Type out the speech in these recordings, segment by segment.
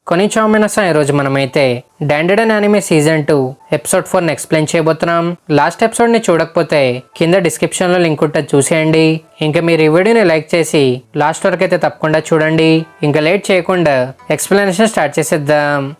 కొనిచివా మినాసన్ ఈరోజు మనమైతే డాండెడన్ anime season 2 episode 4 explain చేయబోతున్నాం. లాస్ట్ ఎపిసోడ్ ని చూడకపోతే కింద డిస్క్రిప్షన్ లో లింక్ ఉంటుంది, చూసేయండి. ఇంకా మీరు ఈ వీడియోని లైక్ చేసి లాస్ట్ వరకు అయితే తప్పకుండా చూడండి. ఇంకా లేట్ చేయకుండా ఎక్స్ప్లెనేషన్ స్టార్ట్ చేసేద్దాం.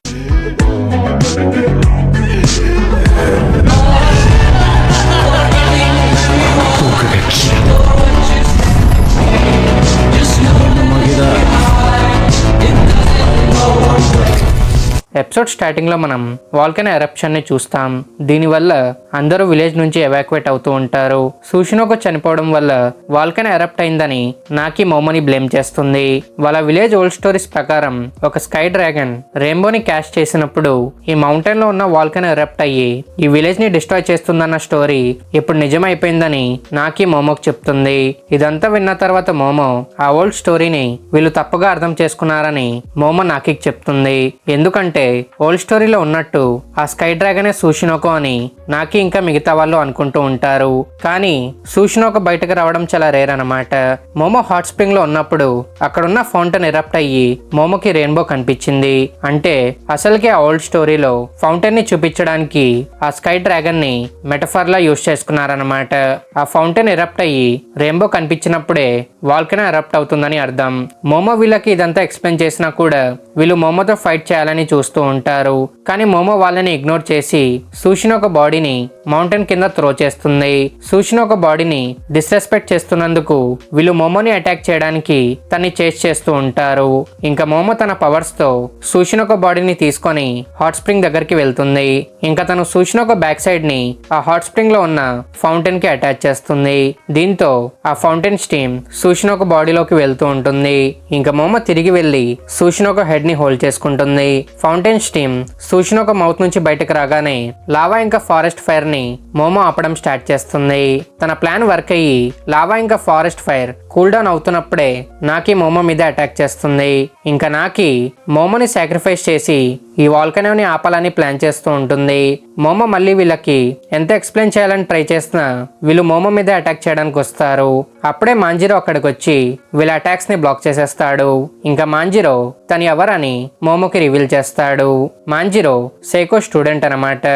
ఎపిసోడ్ స్టార్టింగ్ లో మనం వాల్కనో ఎరప్షన్ ని చూస్తాం. దీనివల్ల అందరూ విలేజ్ నుంచి ఎవాక్యుయేట్ అవుతూ ఉంటారు. సూషినోకో చనిపోవడం వల్ల వాల్కనో ఎరప్ట్ అయిందని నాకి మోమోని బ్లేమ్ చేస్తుంది. వాళ్ళ విలేజ్ ఓల్డ్ స్టోరీస్ ప్రకారం ఒక స్కై డ్రాగన్ రెయిన్బోని క్యాష్ చేసినప్పుడు ఈ మౌంటైన్ లో ఉన్న వాల్కనో ఎరప్ట్ అయ్యి ఈ విలేజ్ ని డిస్ట్రాయ్ చేస్తుందన్న స్టోరీ ఇప్పుడు నిజమైపోయిందని నాకి మోమోకి చెప్తుంది. ఇదంతా విన్న తర్వాత మోమో ఆ ఓల్డ్ స్టోరీని వీళ్ళు తప్పుగా అర్థం చేసుకున్నారని మోమో నాకి చెప్తుంది. ఎందుకంటే ఓల్డ్ స్టోరీలో ఉన్నట్టు ఆ స్కై డ్రాగనే సూషినోకో అని నాకి ఇంకా మిగతా వాళ్ళు అనుకుంటూ ఉంటారు. కానీ సూషినోకో బయటకు రావడం చాలా రేర్ అన్నమాట. మోమో హాట్ స్ప్రింగ్ లో ఉన్నప్పుడు అక్కడున్న ఫౌంటైన్ ఎరప్ట్ అయ్యి మోమోకి రెయిన్బో కనిపించింది. అంటే అసలుకి ఆ ఓల్డ్ స్టోరీలో ఫౌంటైన్ ని చూపించడానికి ఆ స్కై డ్రాగన్ ని మెటఫర్ లా యూజ్ చేసుకున్నారన్నమాట. ఆ ఫౌంటైన్ ఎరప్ట్ అయ్యి రెయిన్బో కనిపించినప్పుడే వాల్కనో ఎరప్ట్ అవుతుందని అర్థం. మోమో వీళ్ళకి ఇదంతా ఎక్స్ప్లెయిన్ చేసినా కూడా వీళ్ళు మోమోతో ఫైట్ చేయాలని చూస్తూ ఉంటారు. కానీ మోమో వాళ్ళని ఇగ్నోర్ చేసి సూషినోకో బాడీని మౌంటైన్ కింద త్రో చేస్తుంది. సూషినోకో బాడీని డిస్రెస్పెక్ట్ చేస్తున్నందుకు వీళ్ళు మోమోని అటాక్ చేయడానికి తన్ని చేస్ చేస్తూ ఉంటారు. ఇంకా మోమో తన పవర్స్ తో సూషినోకో బాడీని తీసుకొని హాట్ స్ప్రింగ్ దగ్గరికి వెళ్తుంది. ఇంకా తను సూషినోకో బ్యాక్ సైడ్ ని ఆ హాట్ స్ప్రింగ్ లో ఉన్న ఫౌంటైన్ కి అటాచ్ చేస్తుంది. దీంతో ఆ ఫౌంటైన్ స్టీమ్ సూషినోకో బాడీలోకి వెళ్తూ ఉంటుంది. ఇంకా మోమో తిరిగి వెళ్లి సూషినోకో హెడ్ ని హోల్డ్ చేసుకుంటుంది. ఫౌంటైన్ స్టీమ్ సూషినోకో మౌత్ నుంచి బయటకు రాగానే లావా ఇంకా ఫారెస్ట్ ఫైర్ ని మోమో ఆపడం స్టార్ట్ చేస్తుంది. తన ప్లాన్ వర్క్ అయ్యి లావా ఇంకా ఫారెస్ట్ ఫైర్ కూల్ డౌన్ అవుతున్నప్పుడే నాకి మోమో మీద అటాక్ చేస్తుంది. ఇంకా నాకి మోమోని సాక్రిఫైస్ చేసి ఈ వాల్కనోని ఆపాలని ప్లాన్ చేస్తూ ఉంటుంది. మోమో మళ్ళీ వీళ్ళకి ఎంత ఎక్స్ప్లెయిన్ చేయాలని ట్రై చేసినా వీళ్ళు మోమో మీద అటాక్ చేయడానికి వస్తారు. అప్పుడే మాంజిరో అక్కడికి వచ్చి వీళ్ళ అటాక్స్ ని బ్లాక్ చేసేస్తాడు. ఇంకా మాంజిరో తను ఎవరని మోమోకి రివీల్ చేస్తాడు. మాంజిరో సేకో స్టూడెంట్ అన్నమాట.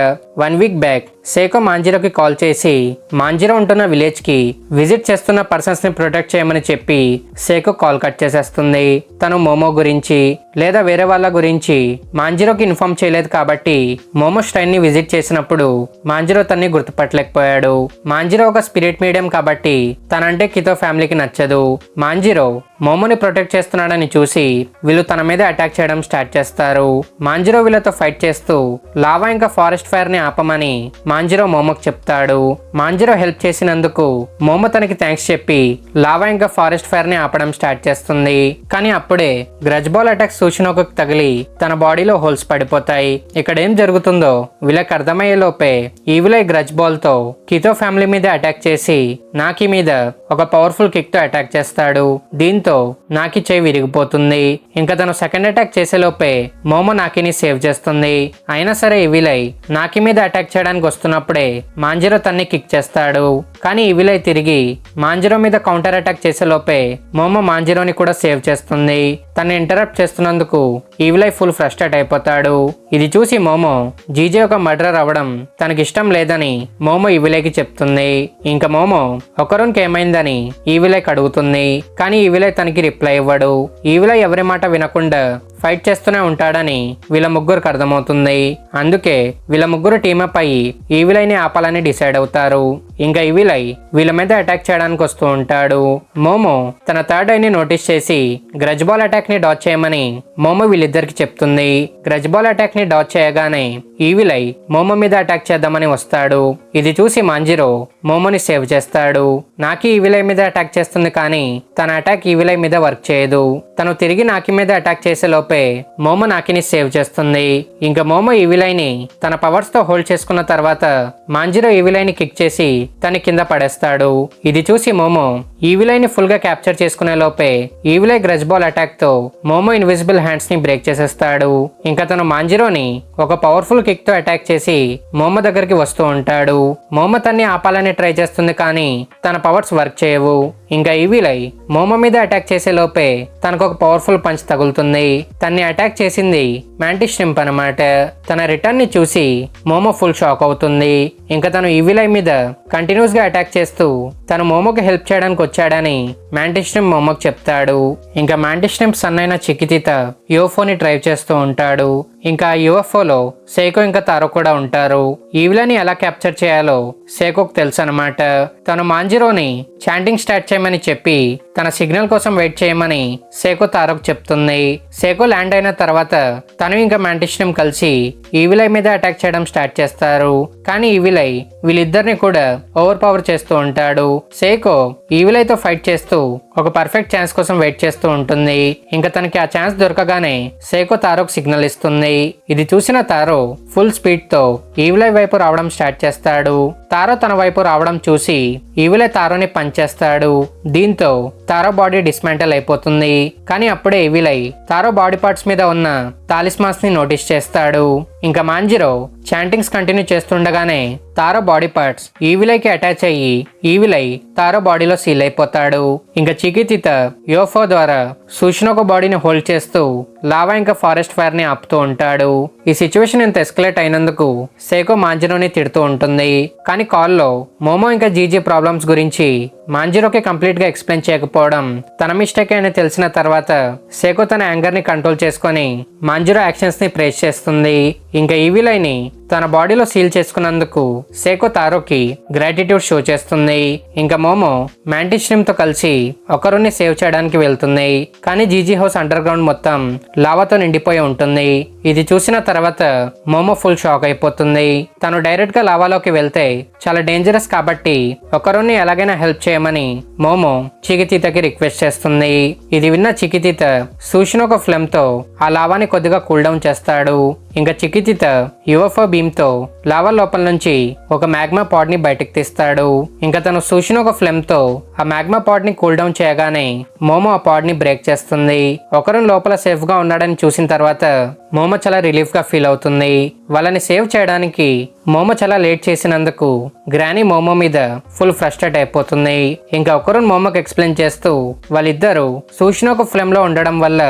1 వీక్ బ్యాక్ సేకో మాంజిరోకి కాల్ చేసి మాంజిరో ఉంటున్న విలేజ్ కి విజిట్ చేస్తున్న పర్సన్స్ ని ప్రొటెక్ట్ చేయమని చెప్పి సేకో కాల్ కట్ చేసేస్తుంది. తను మోమో గురించి లేదా వేరే వాళ్ళ గురించి మాంజిరోకి ఇన్ఫార్మ్ చేయలేదు కాబట్టి మోమో స్ట్రైన్ ని విజిట్ చేసినప్పుడు మాంజిరో తన్ని గుర్తుపట్టలేకపోయాడు. మాంజిరో ఒక స్పిరిట్ మీడియం కాబట్టి తనంటే కితో ఫ్యామిలీకి నచ్చదు. మాంజిరో మోమోని ప్రొటెక్ట్ చేస్తున్నాడని చూసి వీళ్ళు తన మీద అటాక్ చేయడం స్టార్ట్ చేస్తారు. మాంజిరో వీళ్ళతో ఫైట్ చేస్తూ లావా ఇంకా ఫారెస్ట్ ఫైర్ ని ఆపమని మాంజిరో మోమోకి చెప్తాడు. మాంజిరో హెల్ప్ చేసినందుకు మోమో తనకి థ్యాంక్స్ చెప్పి లావా ఇంకా ఫారెస్ట్ ఫైర్ ని ఆపడం స్టార్ట్ చేస్తుంది. కానీ అప్పుడే గ్రజ్ బాల్ అటాక్ సూషినోకోకి తగిలి తన బాడీలో హోల్స్ పడిపోతాయి. ఇక్కడ ఏం జరుగుతుందో వీళ్ళకి అర్థమయ్యే లోపే ఈవిలై గ్రజ్ బాల్ తో కితో ఫ్యామిలీ మీద అటాక్ చేసి నాకి మీద ఒక పవర్ఫుల్ కిక్ తో అటాక్ చేస్తాడు. దీంతో నాకి చేయి విరిగిపోతుంది. ఇంకా తను సెకండ్ అటాక్ చేసే లోపే మోమో నాకిని సేవ్ చేస్తుంది. అయినా సరే ఈవిలై నాకి మీద అటాక్ చేయడానికి వస్తున్నప్పుడే మాంజిరో తన్ని కిక్ చేస్తాడు. కానీ ఈవిలై తిరిగి మాంజిరో మీద కౌంటర్ అటాక్ చేసే లోపే మోమో మాంజిరోని కూడా సేవ్ చేస్తుంది. తను ఇంటరప్ట్ చేస్తున్నందుకు ఈవిలై ఫుల్ ఫ్రస్ట్రేట్ అయిపోతాడు. ఇది చూసి మోమో జీజే ఒక మర్డరర్ అవ్వడం తనకి ఇష్టం లేదని మోమో ఈవిలైకి చెప్తుంది. ఇంకా మోమో ఒకరోన్కి ఏమైందని ఈవిలైకి అడుగుతుంది. కానీ ఈవిలై తనకి రిప్లై ఇవ్వడు. ఈవిలై ఎవరి మాట వినకుండా ఫైట్ చేస్తూనే ఉంటాడని వీళ్ళ ముగ్గురికి అర్థమవుతుంది. అందుకే వీళ్ళ ముగ్గురు టీమప్ అయ్యి ఈవిలైని ఆపాలని డిసైడ్ అవుతారు. ఇంకా ఈవిలై వీళ్ళ మీద అటాక్ చేయడానికి వస్తూ ఉంటాడు. మోమో తన థర్డ్ ఐని నోటీస్ చేసి గ్రజ్ బాల్ అటాక్ ని డాచ్ చేయమని మోమో వీళ్ళిద్దరికి చెప్తుంది. గ్రజ్ బాల్ అటాక్ ని డాచ్ చేయగానే ఈవిలై మోమో మీద అటాక్ చేద్దామని వస్తాడు. ఇది చూసి మాంజిరో మోమోని సేవ్ చేస్తాడు. నాకి ఈవిలై మీద అటాక్ చేస్తుంది కానీ తన అటాక్ ఈవిలై మీద వర్క్ చేయదు. తను తిరిగి నాకి మీద అటాక్ చేసే లోపే మోమో నాకిని సేవ్ చేస్తుంది. ఇంకా మోమో ఈవిలైని తన పవర్స్ తో హోల్డ్ చేసుకున్న తర్వాత మాంజిరో ఈవిలైని కిక్ చేసి తన కింద పడేస్తాడు. ఇది చూసి మోమో ఈవిలైని ఫుల్ గా క్యాప్చర్ చేసుకునే లోపే ఈవిలై గ్రజ్ బాల్ అటాక్ తో మోమో ఇన్విజిబుల్ హ్యాండ్స్ ని బ్రేక్ చేసేస్తాడు. ఇంకా తను మాంజిరోని ఒక పవర్ఫుల్ కిక్ తో అటాక్ చేసి మోమో దగ్గరికి వస్తూ ఉంటాడు. మోమో తన్ని ఆపాలని ట్రై చేస్తుంది కానీ తన పవర్స్ వర్క్ చేయవు. ఇంకా ఈవిలై మోమో మీద అటాక్ చేసే లోపే తనకు ఒక పవర్ఫుల్ పంచ్ తగులుతుంది. తన్ని అటాక్ చేసింది మ్యాంటిస్ షింప్ అనమాట. తన రిటర్న్ ని చూసి మోమో ఫుల్ షాక్ అవుతుంది. ఇంకా తను ఈవిలై మీద కంటిన్యూస్ గా అటాక్ చేస్తూ తను మోమోకి హెల్ప్ చేయడానికి వచ్చాడని మ్యాంటిస్ షింప్ మోమోకి చెప్తాడు. ఇంకా మ్యాంటిస్ షింప్ సన్ అయిన చికితిత యూఎఫ్ఓని డ్రైవ్ చేస్తూ ఉంటాడు. ఇంకా యూఎఫ్ఓలో సేకో ఇంకా తారో కూడా ఉంటారు. ఈవిలని ఎలా క్యాప్చర్ చేయాలో సేకోకు తెలుసు అనమాట. తను మాంజిరోని చాంటింగ్ స్టార్ట్ చేయమని చెప్పి తన సిగ్నల్ కోసం వెయిట్ చేయమని సేకో తారోకు చెప్తుంది. సేకో ల్యాండ్ అయిన తర్వాత తను ఇంకా మ్యాంటిస్ షింప్ కలిసి ఈవిలై మీద అటాక్ చేయడం స్టార్ట్ చేస్తారు. కానీ ఈవిలై వీళ్ళిద్దరిని కూడా ఓవర్ పవర్ చేస్తూ ఉంటాడు. సేకో ఈవిలైతో ఫైట్ చేస్తూ ఒక పర్ఫెక్ట్ ఛాన్స్ కోసం వెయిట్ చేస్తూ ఉంటుంది. ఇంకా తనకి ఆ ఛాన్స్ దొరకగానే సేకో తారోకు సిగ్నల్ ఇస్తుంది. ఇది చూసిన తారో ఫుల్ స్పీడ్ తో ఈవిలై వైపు రావడం స్టార్ట్ చేస్తాడు. తారో తన వైపు రావడం చూసి ఈవిలై తారోని పంచ్ చేస్తాడు. దీంతో తారో బాడీ డిస్మాంటల్ అయిపోతుంది. కానీ అప్పుడే ఈవిలై తారో బాడీ పార్ట్స్ మీద ఉన్న తాలిస్మాన్స్ ని నోటీస్ చేస్తాడు. ఇంకా మాంజిరో చాంటింగ్స్ కంటిన్యూ చేస్తుండగానే తారో బాడీ పార్ట్స్ ఈవిలైకి అటాచ్ అయ్యి ఈవిలై తారో బాడీలో సీల్ అయిపోతాడు. ఇంకా చికితిత యోఫో ద్వారా సూషినోకో బాడీని హోల్డ్ చేస్తూ లావా ఇంకా ఫారెస్ట్ ఫైర్ ని ఆపుతూ ఉంటాడు. ఈ సిచ్యువేషన్ ఇంత ఎస్కలేట్ అయినందుకు సేకో మాంజిరోని తిడుతూ ఉంటుంది. కానీ కాల్లో మోమో ఇంకా జీజీ ప్రాబ్లమ్స్ గురించి మాంజిరోకి కంప్లీట్ గా ఎక్స్ప్లెయిన్ చేయకపోవడం తన మిస్టేక్ అని తెలిసిన తర్వాత సేకో తన యాంగర్ ని కంట్రోల్ చేసుకొని మాంజిరో యాక్షన్స్ ని ప్రేస్ చేస్తుంది. ఇంకా ఈవిలైని తన బాడీలో సీల్ చేసుకున్నందుకు సేకో తారోకి గ్రాటిట్యూడ్ షో చేస్తుంది. ఇంకా మోమో మ్యాంటిస్ షింప్ తో కలిసి ఒకరుని సేవ్ చేయడానికి వెళ్తుంది. కానీ జీజీ హౌస్ అండర్ గ్రౌండ్ మొత్తం లావాతో నిండిపోయి ఉంటుంది. ఇది చూసిన తర్వాత మోమో ఫుల్ షాక్ అయిపోతుంది. తను డైరెక్ట్ గా లావాలోకి వెళ్తే చాలా డేంజరస్ కాబట్టి ఒకరుని ఎలాగైనా హెల్ప్ చేయమని మోమో చికితితకి రిక్వెస్ట్ చేస్తుంది. ఇది విన్న చికితిత సూషినోకో ఫ్లేమ్ తో ఆ లావాని కొద్దిగా కూల్ డౌన్ చేస్తాడు. ఇంకా చికితిత యుఎఫ్ఓ బీమ్ తో లావా లోపల నుంచి ఒక మ్యాగ్మా పాడ్ ని బయటకు తీస్తాడు. ఇంకా తను సూషినోకో ఫ్లేమ్ తో ఆ మ్యాగ్మా పాడ్ ని కూల్ డౌన్ చేయగానే మోమో ఆ పాడ్ ని బ్రేక్ చేస్తుంది. ఒకరు లోపల సేఫ్ గా ఉన్నాడని చూసిన తర్వాత మోమో చాలా రిలీఫ్ గా ఫీల్ అవుతుంది. వాళ్ళని సేవ్ చేయడానికి మోమో చాలా లేట్ చేసినందుకు గ్రానీ మోమో మీద ఫుల్ ఫ్రస్ట్రేట్ అయిపోతుంది. ఇంకా ఒకరు మోమోకి ఎక్స్ప్లెయిన్ చేస్తూ వాళ్ళిద్దరూ సూషినోకో ఫ్లేమ్ లో ఉండడం వల్ల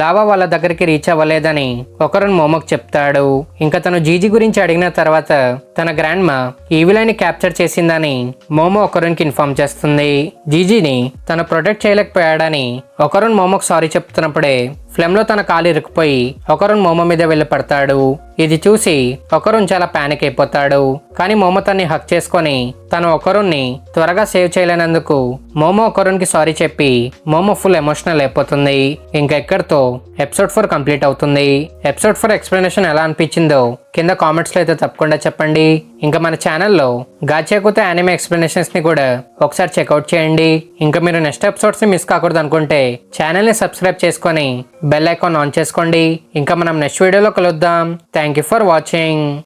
లావా వాళ్ళ దగ్గరికి రీచ్ అవ్వలేదని ఒకరు మోమోకి చెప్తాడు. ఇంకా తను జీజీ గురించి అడిగిన తర్వాత తన గ్రాండ్ మా ఈవిలైని క్యాప్చర్ చేసిందని మోమో ఒకరునికి ఇన్ఫార్మ్ చేస్తుంది. జీజీని తను ప్రొటెక్ట్ చేయలేకపోయాడని ఒకరు మోమోకి సారీ చెప్తున్నప్పుడే ఫ్లేమ్ లో తన కాలు ఇరుక్కుపోయి ఒకరు మోమో మీద వెళ్ళి పడతాడు. ఇది చూసి ఒకరున్ చాలా పానిక్ అయిపోతాడు. కానీ మోమో తన్ని హక్ చేసుకొని తను ఒకరుని త్వరగా సేవ్ చేయలేనందుకు మోమో ఒకరునికి సారీ చెప్పి మోమో ఫుల్ ఎమోషనల్ అయిపోతుంది. ఇంకా ఎక్కడితో ఎపిసోడ్ 4 కంప్లీట్ అవుతుంది. ఎపిసోడ్ 4 ఎక్స్ప్లెనేషన్ ఎలా అనిపించిందో కింద కామెంట్స్ లో అయితే తప్పకుండా చెప్పండి. ఇంకా మన ఛానల్లో గాచాకుతో యానిమే ఎక్స్ప్లెనేషన్స్ ని కూడా ఒకసారి చెక్అవుట్ చేయండి. ఇంకా మీరు నెక్స్ట్ ఎపిసోడ్స్ ని మిస్ కాకూడదు అనుకుంటే ఛానల్ ని సబ్స్క్రైబ్ చేసుకొని బెల్ ఐకాన్ ఆన్ చేసుకోండి. ఇంకా మనం నెక్స్ట్ వీడియోలో కలుద్దాం. Thank you for watching.